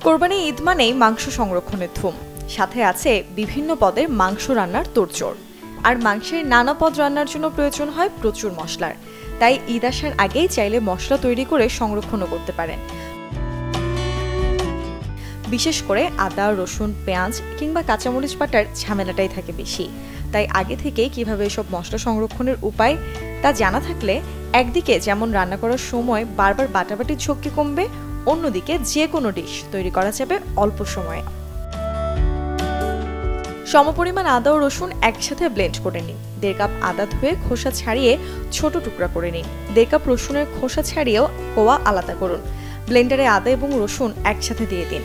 কোরবানি ঈদ মানেই মাংস সংরক্ষণের ধুম, সাথে আছে বিভিন্ন পদের মাংস রান্নার তোড়জোড়। আর মাংসের নানা পদ রান্নার জন্য প্রয়োজন হয় প্রচুর মশলার। তাই ঈদ আসার আগেই চাইলে মশলা তৈরি করে সংরক্ষণও করতে পারেন। বিশেষ করে আদা, রসুন, পেঁয়াজ কিংবা কাঁচামরিচ বাটার ঝামেলাটাই থাকে বেশি। তাই আগে থেকে কিভাবে এসব মশলা সংরক্ষণের উপায় তা জানা থাকলে একদিকে যেমন রান্না করার সময় বারবার বাটাবাটির ঝক্কি কমবে, অন্যদিকে যে কোনো ডিশ তৈরি করা যাবে অল্প সময়ে। সমপরিমাণ আদা ও রসুন একসাথে ব্লেন্ড করে নিন। 1.5 কাপ আদা ধুয়ে খোসা ছাড়িয়ে ছোট টুকরা করে নিন। 1.5 কাপ রসুনের খোসা ছাড়িয়েও কোয়া আলাদা করুন। ব্লেন্ডারে আদা এবং রসুন একসাথে দিয়ে দিন।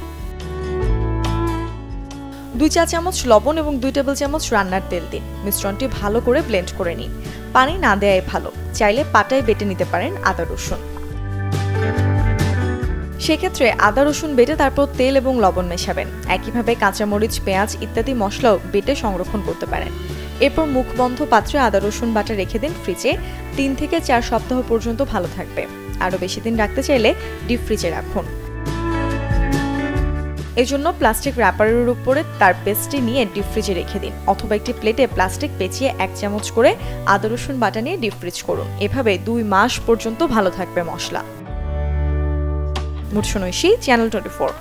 2 চা চামচ লবণ এবং 2 টেবিল চামচ রান্নার তেল দিন। মিশ্রণটি ভালো করে ব্লেন্ড করে নিন। পানি না দেয়াই ভালো, চাইলে পাটায় বেটে নিতে পারেন আদা রসুন। সেক্ষেত্রে আদা রসুন বেটে তারপর তেল এবং লবণ মেশাবেন। একইভাবে কাঁচামরিচ, পেঁয়াজ ইত্যাদি মশলাও বেটে সংরক্ষণ করতে পারেন। এরপর মুখবন্ধ পাত্রে আদা রসুন বাটা রেখে দিন ফ্রিজে। 3 থেকে 4 সপ্তাহ পর্যন্ত ভালো থাকবে। আরও বেশি দিন রাখতে চাইলে ডিপ ফ্রিজে রাখুন। এজন্য প্লাস্টিক র্যাপারের উপরে তার পেস্টটি নিয়ে ডিপ ফ্রিজে রেখে দিন, অথবা একটি প্লেটে প্লাস্টিক পেঁচিয়ে 1 চামচ করে আদা রসুন বাটা নিয়ে ডিপ ফ্রিজ করুন। এভাবে 2 মাস পর্যন্ত ভালো থাকবে মশলা। মুর্শনৈশী, চ্যানেল 24।